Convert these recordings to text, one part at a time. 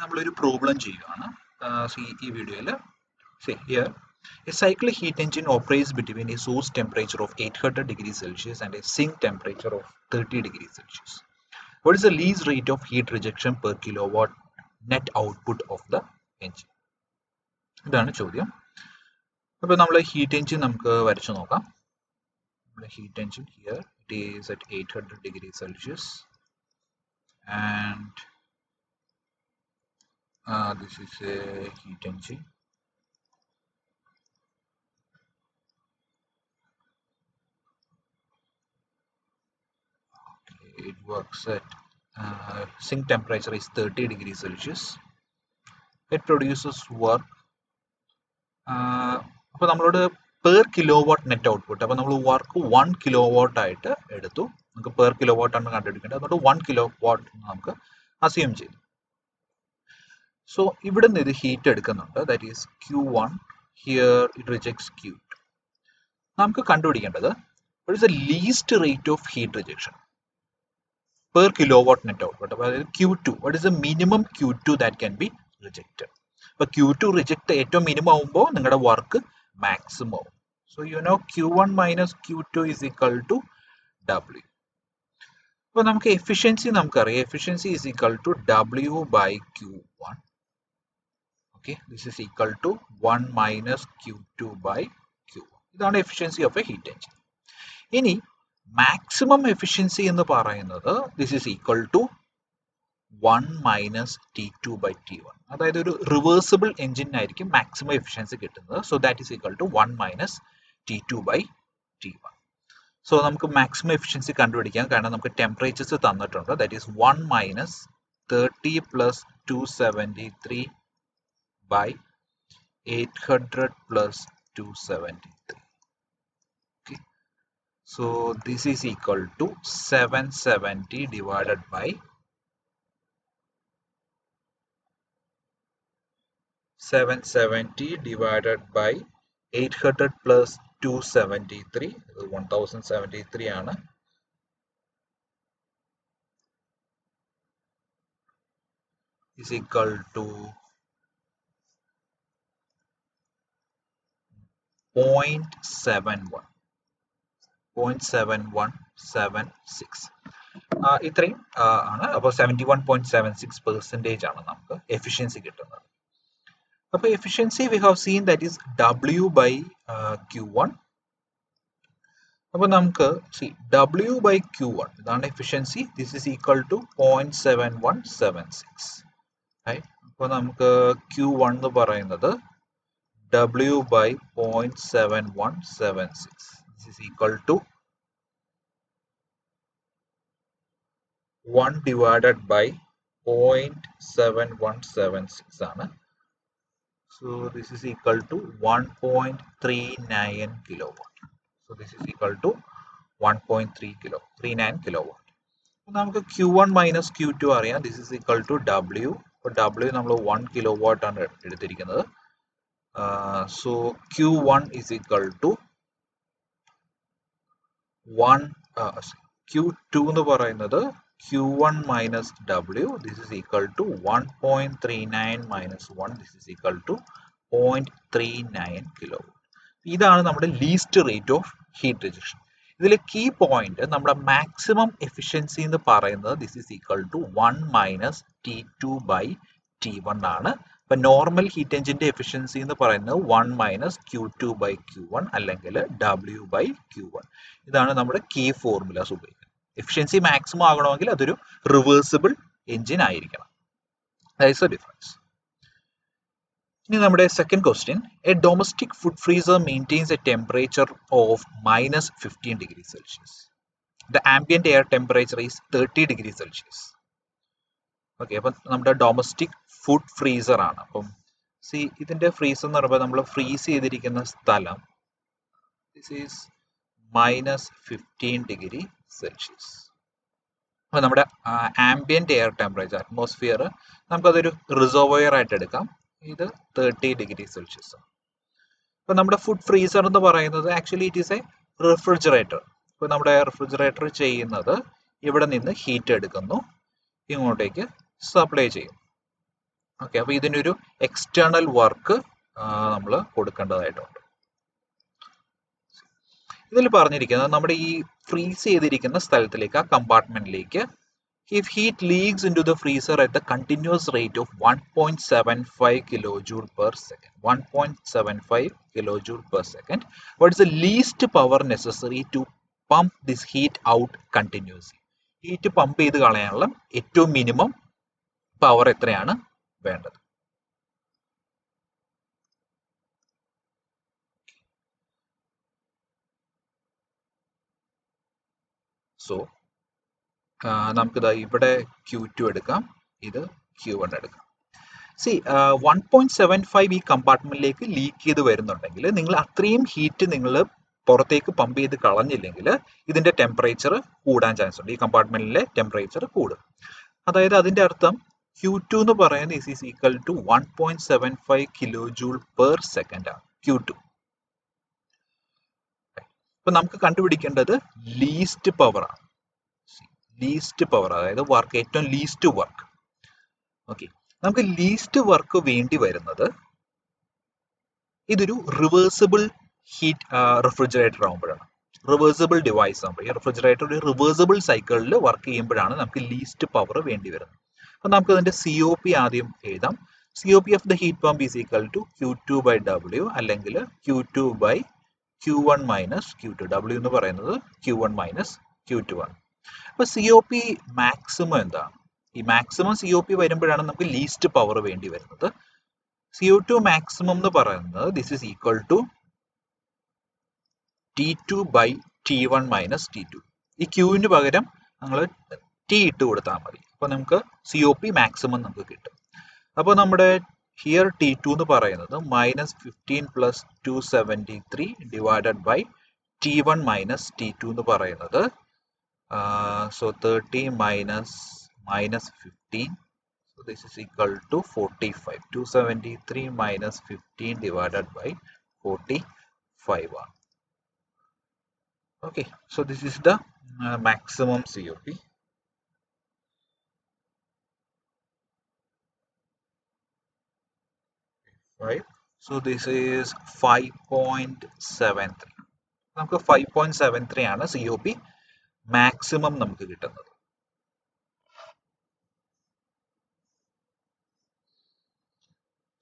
നമ്മളൊരു പ്രോബ്ലം ചെയ്യുകയാണ്. ഈ വീഡിയോയിൽ see here a cycle heat engine operates between a source temperature of 800 degrees Celsius and a sink temperature of 30 degrees Celsius. What is the least rate of heat rejection per kilowatt net output of the engine? ഇതാണ് ചോദ്യം. അപ്പോൾ നമ്മൾ heat engine നമുക്ക് വരച്ചു നോക്കാം. നമ്മുടെ heat engine here it is at 800 degrees Celsius and this is a heat engine. It works at sink temperature is 30 degrees Celsius. It produces work. അപ്പോൾ നമ്മളോട് per kilo watt net output, അപ്പോൾ നമ്മൾ work 1 kilo watt ആയിട്ട് എടുത്തു. നമുക്ക് per kilo watt ആണ് കണ്ടുപിടിക്കേണ്ടത്. അതുകൊണ്ട് 1 കിലോ വാട്ട് നമുക്ക് അസ്യൂം ചെയ്തു. സോ ഇവിടെ നിന്ന് ഇത് ഹീറ്റ് എടുക്കുന്നുണ്ട്, that is Q1. Here it rejects Q2. നമുക്ക് കണ്ടുപിടിക്കേണ്ടത് what is the least rate of heat rejection per kilowatt net output. അതായത് Q2, what is the minimum Q2 that can be rejected. അപ്പോൾ Q2 reject ഏറ്റവും minimum ആവുമ്പോൾ നിങ്ങളുടെ work maximum ആവും. So you know Q1 minus Q2 is equal to W. അപ്പോൾ നമുക്ക് efficiency നമുക്കറിയാം. Efficiency is equal to W by Q1. Okay, this is equal to 1 minus Q2 by Q1. ഇതാണ് efficiency of a heat engine. ഇനി maximum efficiency എന്ന് പറയുന്നത് this is equal to 1 minus T2 by T1. അതായത് ഒരു reversible എഞ്ചിനായിരിക്കും maximum efficiency കിട്ടുന്നത്. So that is equal to 1 minus T2 by T1. So നമുക്ക് maximum efficiency കണ്ടുപിടിക്കാം, കാരണം നമുക്ക് ടെമ്പറേച്ചേഴ്സ് തന്നിട്ടുണ്ട്. That is 1 minus 30 plus 273 by 800 plus 273. Okay. So this is equal to 770 divided by 800 plus 273, 1073 ആണ്. is equal to 0.7176. ഇത്രയും ആണ്. അപ്പോൾ 71.76% ആണ് നമുക്ക് എഫിഷ്യൻസി കിട്ടുന്നത്. അപ്പോൾ efficiency we have seen that is W by Q1. അപ്പോൾ നമുക്ക് W by Q1 ഇതാണ് efficiency. This is equal to 0.7176. അപ്പോൾ നമുക്ക് Q1 എന്ന് പറയുന്നത് W by 0.7176. This is equal to 1 divided by 0.7176 ആണ്. So this is equal to 1.39 kilowatt. So this is equal to 1.39 kilowatt. നമുക്ക് Q1 minus Q2 അറിയാം. This is equal to W. അപ്പോൾ W നമ്മൾ 1 kilowatt ആണ് എടുത്തിരിക്കുന്നത്. So Q1 is equal to Q2 എന്ന് പറയുന്നത് Q1 minus W. This is equal to 1.39 minus 1. This is equal to 0.39 kilowatt. ഇതാണ് നമ്മുടെ least rate of heat rejection. ഇതിലെ key point നമ്മുടെ മാക്സിമം എഫിഷ്യൻസി എന്ന് പറയുന്നത് this is equal to 1 minus T2 by T1 ആണ്. ഇപ്പം നോർമൽ ഹീറ്റ് എഞ്ചിന്റെ efficiency എന്ന് പറയുന്നത് 1 മൈനസ് Q2 by Q1 അല്ലെങ്കിൽ W by Q1. ഇതാണ് നമ്മുടെ കീ ഫോർമുലാസ് ഉപയോഗിക്കുന്നത്. എഫിഷ്യൻസി മാക്സിമം ആകണമെങ്കിൽ അതൊരു റിവേഴ്സിബിൾ എഞ്ചിൻ ആയിരിക്കണം. That is A difference. ഇനി നമ്മുടെ second question, A domestic food freezer maintains A temperature of minus 15 degree Celsius. The ambient air temperature is 30 degree Celsius. Okay, അപ്പം നമ്മുടെ domestic food freezer ആണ്. അപ്പം ഇതിന്റെ ഫ്രീസർ എന്ന് പറയുമ്പോൾ നമ്മൾ ഫ്രീസ് ചെയ്തിരിക്കുന്ന സ്ഥലം this is minus 15 degree Celsius. അപ്പോൾ നമ്മുടെ ആംബിയന്റ് എയർ ടെമ്പറേച്ചർ അറ്റ്മോസ്ഫിയർ നമുക്കതൊരു റിസർവോയർ ആയിട്ട് എടുക്കാം. ഇത് 30 ഡിഗ്രി സെൽഷ്യസ് ആണ്. അപ്പോൾ നമ്മുടെ ഫുഡ് ഫ്രീസർ എന്ന് പറയുന്നത് actually it is A refrigerator. ഇപ്പോൾ നമ്മുടെ റെഫ്രിജറേറ്റർ ചെയ്യുന്നത് ഇവിടെ നിന്ന് ഹീറ്റ് എടുക്കുന്നു, ഇങ്ങോട്ടേക്ക് സപ്ലൈ ചെയ്യും. ഓക്കെ, അപ്പോൾ ഇതിനൊരു എക്സ്റ്റേണൽ വർക്ക് നമ്മൾ കൊടുക്കേണ്ടതായിട്ടുണ്ട്. ഇതിൽ പറഞ്ഞിരിക്കുന്നത് നമ്മുടെ ഈ ഫ്രീസ് ചെയ്തിരിക്കുന്ന സ്ഥലത്തിലേക്ക്, ആ കമ്പാർട്ട്മെന്റിലേക്ക്, if heat leaks into the freezer at the continuous rate of 1.75 kilojoule per second, 1.75 kilojoule per second, what is the least power necessary to pump this heat out continuously? Heat pump ചെയ്ത് കളയാനുള്ള ഏറ്റവും minimum power എത്രയാണ് വേണ്ടത്? So നമുക്കിതാ ഇവിടെ Q2 എടുക്കാം, ഇത് Q1 എടുക്കാം. C 1.75 ഈ കമ്പാർട്ട്മെന്റിലേക്ക് ലീക്ക് ചെയ്ത് വരുന്നുണ്ടെങ്കിൽ നിങ്ങൾ അത്രയും ഹീറ്റ് നിങ്ങൾ പുറത്തേക്ക് പമ്പ് ചെയ്ത് കളഞ്ഞില്ലെങ്കിൽ ഇതിന്റെ ടെമ്പറേച്ചർ കൂടാൻ ചാൻസ് ഉണ്ട്. ഈ കമ്പാർട്ട്മെന്റിലെ ടെമ്പറേച്ചർ കൂടും. അതായത് അതിന്റെ അർത്ഥം Q2 എന്ന് പറയുന്നത് is is equal to 1.75 kilo joule per second ആണ് Q2. അപ്പൊ നമുക്ക് കണ്ടുപിടിക്കേണ്ടത് ലീസ്റ്റ് പവർ ആണ്. ലീസ്റ്റ് പവർ, അതായത് വർക്ക്, ഏറ്റവും ലീസ്റ്റ് വർക്ക്. ഓക്കെ, നമുക്ക് ലീസ്റ്റ് വർക്ക് വേണ്ടി വരുന്നത് ഇതൊരു റിവേഴ്സിബിൾ ഹീറ്റ് റെഫ്രിജറേറ്റർ ആകുമ്പോഴാണ്. റിവേഴ്സിബിൾ ഡിവൈസ് ആകുമ്പോൾ, ഈ റെഫ്രിജറേറ്റർ ഒരു റിവേഴ്സിബിൾ സൈക്കിളിൽ വർക്ക് ചെയ്യുമ്പോഴാണ് നമുക്ക് ലീസ്റ്റ് പവർ വേണ്ടി വരുന്നത്. അപ്പൊ നമുക്ക് അതിന്റെ COP ആദ്യം എഴുതാം. COP of the heat pump is equal to Q2 by W, അല്ലെങ്കിൽ Q2 by Q1 minus Q2. W എന്ന് പറയുന്നത് Q1 മൈനസ് Q2 ആണ്. അപ്പൊ COP മാക്സിമം എന്താണ്? ഈ മാക്സിമം COP വരുമ്പോഴാണ് നമുക്ക് ലീസ്റ്റ് പവർ വേണ്ടി വരുന്നത്. CO2 മാക്സിമം എന്ന് പറയുന്നത് this is equal to T2 by T1 minus T2. ഈ Qന് പകരം നമ്മൾ T ഇട്ട് കൊടുത്താൽ മതി. അപ്പൊ നമുക്ക് COP മാക്സിമം നമുക്ക് കിട്ടും. അപ്പോൾ നമ്മുടെ ഹിയർ T2 എന്ന് പറയുന്നത് minus 15 plus 273 divided by T1 minus T2 എന്ന് പറയുന്നത് so 30 minus 15, so this is equal to 45. 273 minus 15 divided by 45 ആണ്. Okay, so this is the maximum COP. Right, so this is 5.73. നമുക്ക് 5.73 ആണ് COP മാക്സിമം നമുക്ക് കിട്ടുന്നത്.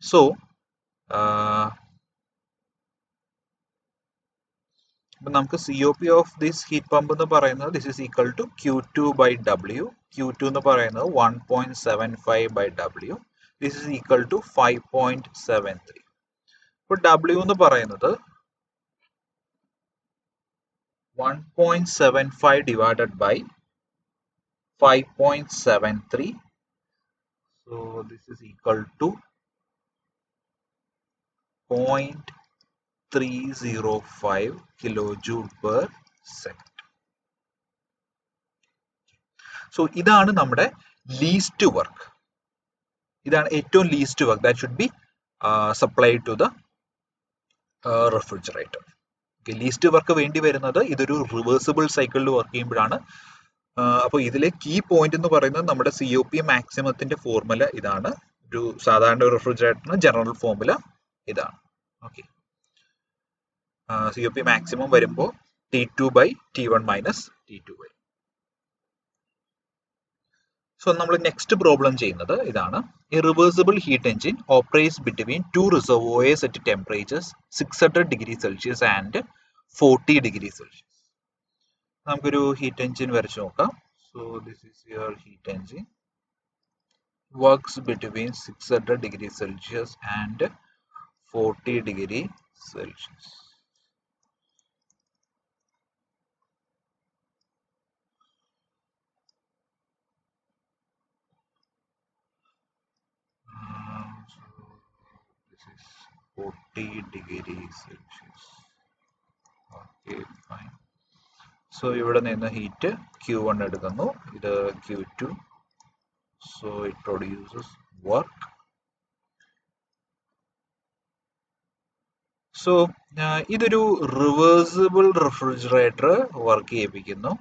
So നമുക്ക് COP of this heat pump എന്ന് പറയുന്നത് this is equal to Q2 by W. Q2 എന്ന് പറയുന്നത് 1.75 by W. This is equal to 5.73. അപ്പോൾ W എന്ന് പറയുന്നത് 1.75 divided by 5.73. So this is equal to 0.305 kilojoule per second. So ഇതാണ് നമ്മുടെ least work. ഇതാണ് ഏറ്റവും least work that should be supplied to the refrigerator. Least work വേണ്ടി വരുന്നത് ഇതൊരു റിവേഴ്സിബിൾ സൈക്കിളിൽ വർക്ക് ചെയ്യുമ്പോഴാണ്. അപ്പോൾ ഇതിലെ കീ പോയിന്റ് എന്ന് പറയുന്നത് നമ്മുടെ COP മാക്സിമത്തിന്റെ ഫോർമുല ഇതാണ്. ഒരു സാധാരണ റെഫ്രിജറേറ്ററിന് ജനറൽ ഫോർമുല ഇതാണ്. ഓക്കെ, COP മാക്സിമം വരുമ്പോൾ T2 by T1 minus T2 വരും. സോ നമ്മൾ നെക്സ്റ്റ് പ്രോബ്ലം ചെയ്യുന്നത് ഇതാണ്. A reversible heat engine operates between two reservoirs at temperatures 600 degree Celsius and 40 degree Celsius. നമുക്കൊരു ഹീറ്റ് എഞ്ചിൻ വരച്ചു നോക്കാം. So this is your heat engine, works between 600 degree Celsius and 40 degree Celsius. So this is 40 degree Celsius. Okay, fine. So ഇവിടെ നിന്ന് heat Q1 എടുക്കുന്നു, ഇത് Q2. So it produces work. So ഇതൊരു reversible refrigerator work ചെയ്യിപ്പിക്കുന്നു.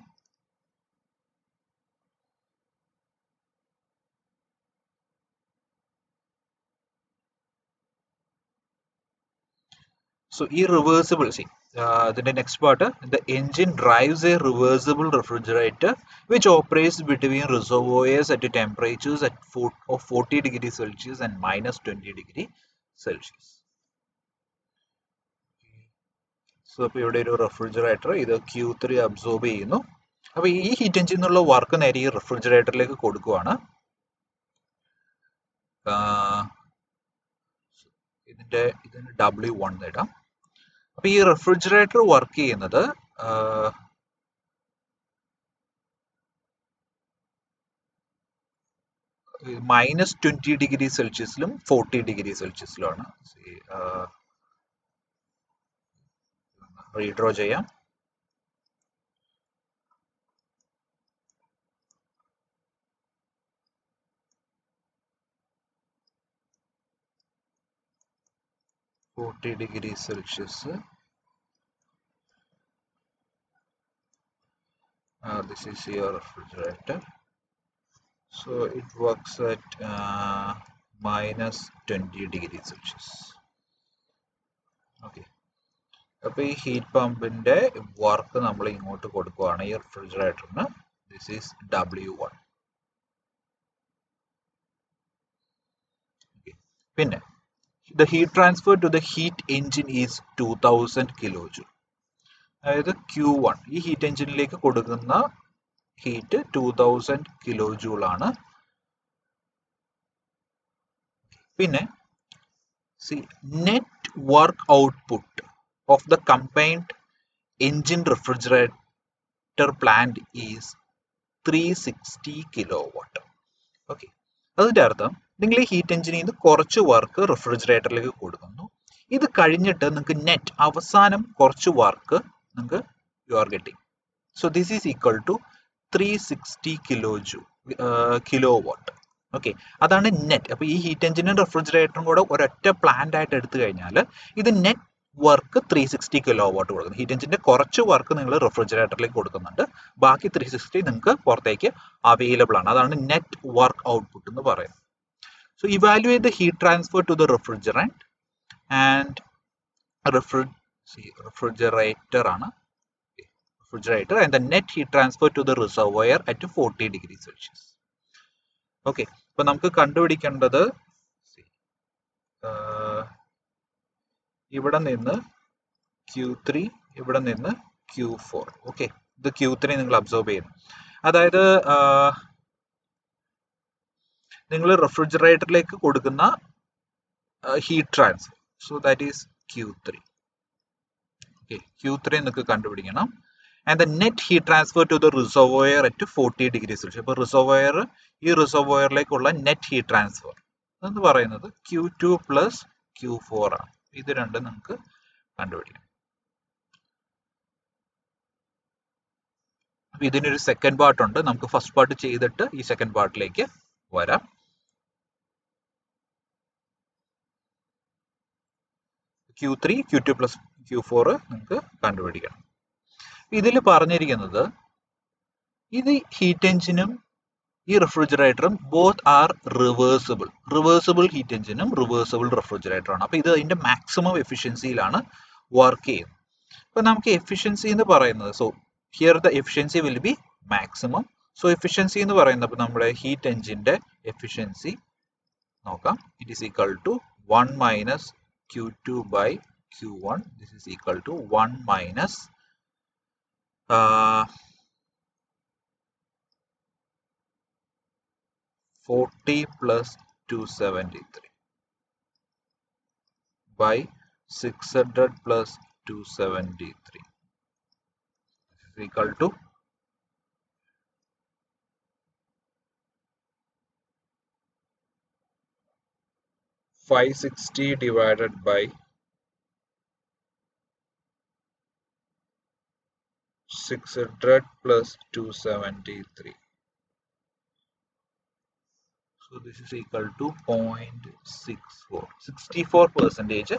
So irreversible, see, the next part, the engine drives a reversible refrigerator which operates between reservoirs at temperatures of 40 degrees Celsius and minus 20 degrees Celsius. So ഇപ്പോൾ ഇവിടെ ഒരു refrigerator ഇത് Q3 absorb ചെയ്യുന്നു. അപ്പോൾ ഈ heat എഞ്ചിനുള്ള work നേരെ ഈ റെഫ്രിജറേറ്ററിലേക്ക് കൊടുക്കുകയാണ്. ഇതിന് W1 ഇടാം. അപ്പോൾ ഈ റെഫ്രിജറേറ്റർ വർക്ക് ചെയ്യുന്നത് minus 20 degrees Celsiusലും 40 degrees Celsiusലുമാണ്. റീഡ്രോ ചെയ്യാം. degrees Celsius. This is your refrigerator. So it works at minus 20 degrees Celsius. Okay. അപ്പോൾ ഈ ഹീറ്റ് പമ്പിന്റെ വർക്ക് നമ്മൾ ഇങ്ങോട്ട് കൊടുക്കുകയാണ് ഈ റെഫ്രിജറേറ്ററിന്. This is W1. പിന്നെ the heat transfer to the heat engine is 2000 kilojoule. അതായത് Q1 ഈ ഹീറ്റ് എഞ്ചിനിലേക്ക് കൊടുക്കുന്ന ഹീറ്റ് 2000 കിലോജൂൾ ആണ്. പിന്നെ net work output of the combined engine refrigerator plant is 360 kilowatt. Okay, അതിൻ്റെ അർത്ഥം നിങ്ങൾ ഈ ഹീറ്റ് എഞ്ചിനിൽ നിന്ന് കുറച്ച് വർക്ക് റെഫ്രിജറേറ്ററിലേക്ക് കൊടുക്കുന്നു. ഇത് കഴിഞ്ഞിട്ട് നിങ്ങൾക്ക് നെറ്റ് അവസാനം കുറച്ച് വർക്ക് നിങ്ങൾക്ക് you are getting. So this is equal to 360 kilowatt. Okay, അതാണ് നെറ്റ്. അപ്പോൾ ഈ ഹീറ്റ് എഞ്ചിനും റെഫ്രിജറേറ്ററും കൂടെ ഒരൊറ്റ പ്ലാന്റ് ആയിട്ട് എടുത്തു കഴിഞ്ഞാൽ ഇത് നെറ്റ് വർക്ക് 360 കിലോവാട്ട് കൊടുക്കുന്നു. ഹീറ്റ് എഞ്ചിന്റെ കുറച്ച് വർക്ക് നിങ്ങൾ റെഫ്രിജറേറ്ററിലേക്ക് കൊടുക്കുന്നുണ്ട്, ബാക്കി 360 നിങ്ങൾക്ക് പുറത്തേക്ക് അവൈലബിൾ ആണ്. അതാണ് നെറ്റ് വർക്ക് ഔട്ട്പുട്ട് എന്ന് പറയുന്നത്. So evaluate the heat transfer to the refrigerant and refrigerator and the net heat transfer to the reservoir at 40 degrees Celsius. Okay, അപ്പോൾ നമുക്ക് കണ്ടുപിടിക്കേണ്ടത് ഇവിടെ നിന്ന് Q3, ഇവിടെ നിന്ന് Q4. ഓക്കെ, ഇത് Q3 നിങ്ങൾ അബ്സോർബ് ചെയ്യുന്നു. അതായത് നിങ്ങൾ റെഫ്രിജറേറ്ററിലേക്ക് കൊടുക്കുന്ന heat transfer. So that is Q3. Okay, Q3 നിങ്ങൾക്ക് കണ്ടുപിടിക്കണം. And the net heat transfer to the reservoir at 40 degree Celsius. അപ്പോൾ റിസർവോയർ ഈ റിസർവോയറിലേക്കുള്ള നെറ്റ് ഹീറ്റ് ട്രാൻസ്ഫർ എന്ന് പറയുന്നത് Q2 പ്ലസ് Q4 ആണ്. ഇത് രണ്ടും നമുക്ക് കണ്ടുപിടിക്കണം. അപ്പോൾ ഇതിനൊരു സെക്കൻഡ് പാർട്ട് ഉണ്ട്. നമുക്ക് ഫസ്റ്റ് പാർട്ട് ചെയ്തിട്ട് ഈ സെക്കൻഡ് പാർട്ടിലേക്ക് വരാം. Q3, Q2 പ്ലസ് Q4 നിങ്ങൾക്ക് കണ്ടുപിടിക്കണം. ഇതിൽ പറഞ്ഞിരിക്കുന്നത് ഇത് ഹീറ്റ് എഞ്ചിനും ഈ റെഫ്രിജറേറ്ററും ബോത്ത് ആർ റിവേഴ്സിബിൾ ഹീറ്റ് എഞ്ചിനും റിവേഴ്സിബിൾ റെഫ്രിജറേറ്ററും ആണ്. അപ്പോൾ ഇത് അതിന്റെ മാക്സിമം എഫിഷ്യൻസിയിലാണ് വർക്ക് ചെയ്യുന്നത്. അപ്പോൾ നമുക്ക് എഫിഷ്യൻസി എന്ന് പറയുന്നത്, so here the efficiency will be maximum. So efficiency എന്ന് പറയുന്നത് അപ്പോൾ നമ്മുടെ ഹീറ്റ് എഞ്ചിന്റെ എഫിഷ്യൻസി നോക്കാം. It is equal to 1 minus Q2 by Q1. This is equal to 1 minus 40 plus 273 by 600 plus 273. This is equal to 560 divided by 600 plus 273. So this is equal to 0.64. 64%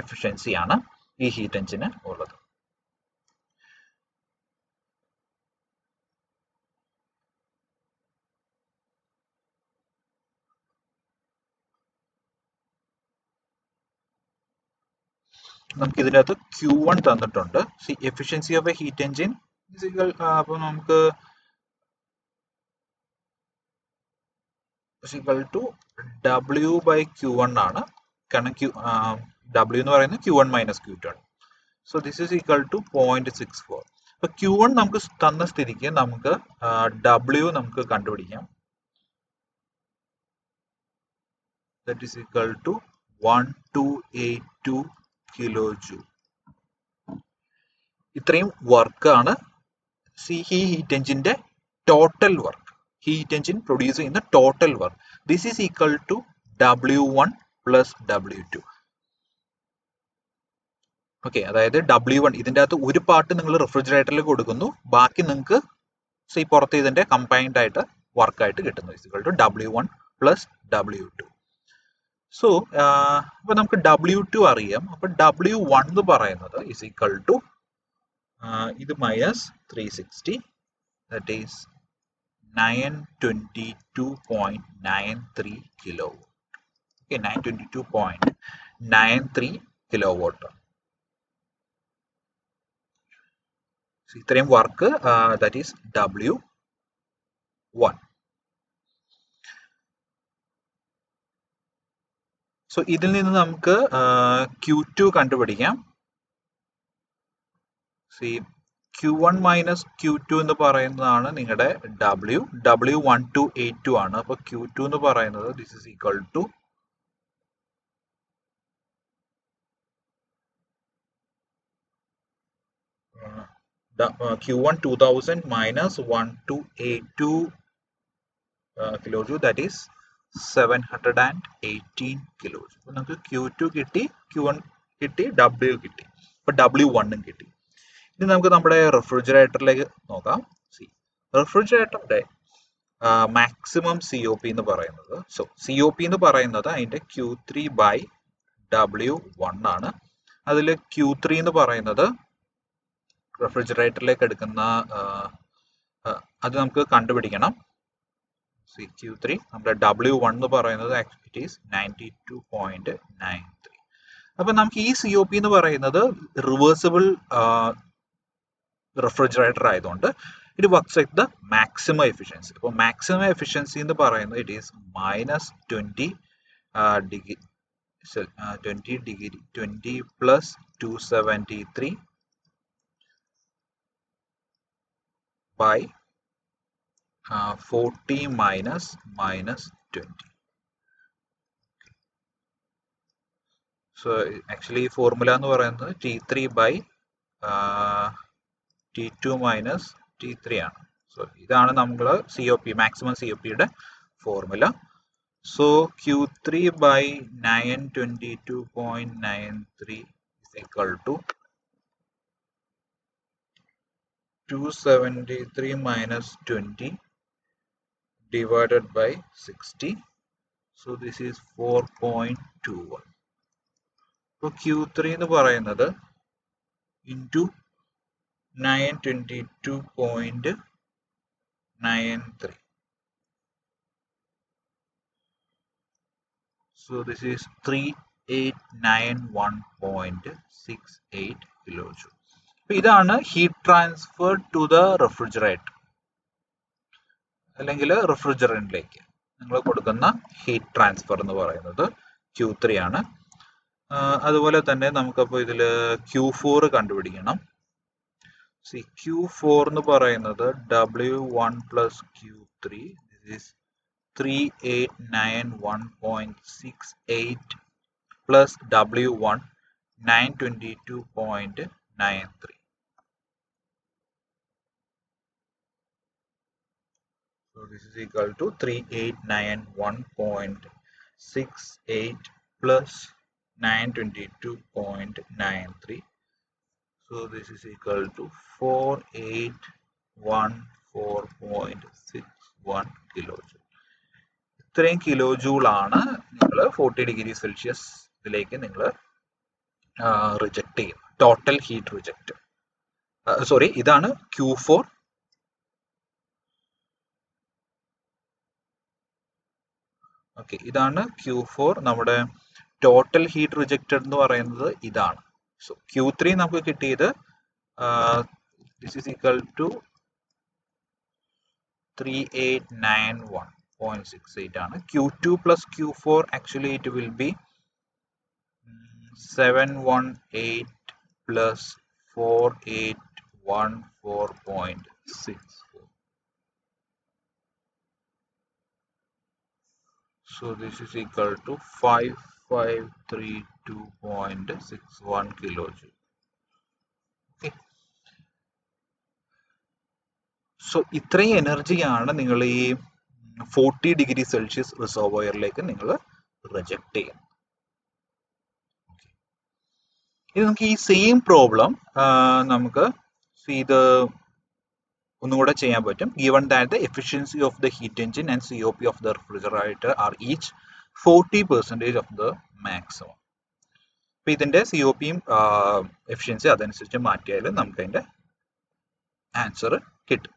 efficiency ആണ് ഈ heat എഞ്ചിന് ഉള്ളത്. നമുക്ക് ഇതിനകത്ത് Q1 തന്നിട്ടുണ്ട്. Efficiency of a heat engine അപ്പോൾ നമുക്ക് equal to W by Q1 ആണ്. കാരണം W എന്ന് പറയുന്നത് Q1 മൈനസ് Q2 ആണ്. So this is equal to 0.64. അപ്പൊ Q1 നമുക്ക് തന്ന സ്ഥിതിക്ക് നമുക്ക് W നമുക്ക് കണ്ടുപിടിക്കാം. That is equal to 1282 കിലോജൂൾ. ഇത്രയും വർക്കാണ് ഈ ഹീറ്റ് എഞ്ചിന്റെ total work. Heat engine produce ചെയ്യുന്ന total work. This is equal to W1 plus W2. Okay, അതായത് W1 ഇതിൻ്റെ അകത്ത് ഒരു പാർട്ട് നിങ്ങൾ റെഫ്രിജറേറ്ററിൽ കൊടുക്കുന്നു, ബാക്കി നിങ്ങൾക്ക് പുറത്ത് ഇതിന്റെ കമ്പൈൻഡ് ആയിട്ട് വർക്കായിട്ട് കിട്ടുന്നു. Is equal to W1 plus W2. So അപ്പൊ നമുക്ക് W2 അറിയാം. അപ്പൊ W1 എന്ന് പറയുന്നത് ഇസ് ഈക്വൽ ടു ഇത് minus 360, that is 922.93 kilo. Okay, 922.93 kilo watt. ഇത്രയും work, that is W1. So ഇതിൽ നിന്ന് നമുക്ക് Q2 കണ്ടുപിടിക്കാം. Q1 മൈനസ് Q2 എന്ന് പറയുന്നതാണ് നിങ്ങളുടെ W1282 ആണ്. അപ്പൊ Q2 എന്ന് പറയുന്നത് this is equal to Q1 2000 minus 1282 kilojoule, that is 718 kilojoule. അപ്പോൾ നമുക്ക് Q2 കിട്ടി, Q1 കിട്ടി, W കിട്ടി. അപ്പൊ W1 കിട്ടി. ഇനി നമുക്ക് നമ്മുടെ റെഫ്രിജറേറ്ററിലേക്ക് നോക്കാം. റെഫ്രിജറേറ്ററിന്റെ മാക്സിമം COP എന്ന് പറയുന്നത്, COP എന്ന് പറയുന്നത് അതിന്റെ Q3 ബൈ W1 ആണ്. അതിൽ Q3 എന്ന് പറയുന്നത് റെഫ്രിജറേറ്ററിലേക്ക് എടുക്കുന്ന അത് നമുക്ക് കണ്ടുപിടിക്കണം. Q3 നമ്മുടെ W1 എന്ന് പറയുന്നത് ഇറ്റ് ഈസ് 92.93. അപ്പൊ നമുക്ക് ഈ COP എന്ന് പറയുന്നത് റിവേഴ്സിബിൾ റെഫ്രിജറേറ്റർ ആയതുകൊണ്ട് it works like the maximum efficiency. അപ്പോൾ മാക്സിമം എഫിഷ്യൻസി എന്ന് പറയുന്നത് it is minus 20 plus 273 by 40 minus 20. So actually formula എന്ന് പറയുന്നത് T3 by T2 minus T3 ആണ്. സോ ഇതാണ് നമ്മൾ COP മാക്സിമം COPയുടെ formula. So Q3 by 922.93 is equal to 273 minus 20 divided by 60. So this is 4.21. So Q3 എന്ന് പറയുന്നത് into 922.93. So this is 3891.68 kilojoule. ഇതാണ് heat transfer to the refrigerator അല്ലെങ്കിൽ റെഫ്രിജറന്റിലേക്ക് നിങ്ങൾ കൊടുക്കുന്ന ഹീറ്റ് ട്രാൻസ്ഫർ എന്ന് പറയുന്നത് Q3 ആണ്. അതുപോലെ തന്നെ നമുക്കപ്പോൾ ഇതിൽ Q4 കണ്ടുപിടിക്കണം. Q4 എന്ന് പറയുന്നത് W1 plus Q3 is 3891.68 plus W1 922.93. So this is equal to 3891.68 plus 922.93. So this is equal to 4814.61 kilojoule. ഇത്രയും കിലോജൂൾ ആണ് നിങ്ങൾ 40 ഡിഗ്രി സെൽഷ്യസ് ഇതിലേക്ക് നിങ്ങൾ റിജക്ട് ചെയ്യും. Total heat reject. സോറി, ഇതാണ് Q4. ഓക്കെ, ഇതാണ് Q4. നമ്മുടെ ടോട്ടൽ ഹീറ്റ് റിജക്റ്റഡ് എന്ന് പറയുന്നത് ഇതാണ്. So Q3 നമുക്ക് കിട്ടിയത് this is equal to 3891.68 ആണ്. Q2 plus Q4 actually it will be 718 plus 4814.64. So this is equal to 5532.61 kilojoule. Okay. So ഇത്രയും എനർജിയാണ് നിങ്ങൾ ഈ 40 ഡിഗ്രി സെൽഷ്യസ് റിസർവോയറിലേക്ക് നിങ്ങൾ റിജക്ട് ചെയ്യും. ഇനി നമുക്ക് ഈ സെയിം പ്രോബ്ലം നമുക്ക് ഇത് ഒന്നുകൂടെ ചെയ്യാൻ പറ്റും. Given that the efficiency of the heat engine and COP of the refrigerator are each 40% of the maximum. അപ്പോൾ ഇതിന്റെ COPയും എഫിഷ്യൻസി അതനുസരിച്ച് മാറ്റിയാൽ നമുക്ക് അതിന്റെ ആൻസർ കിട്ടും.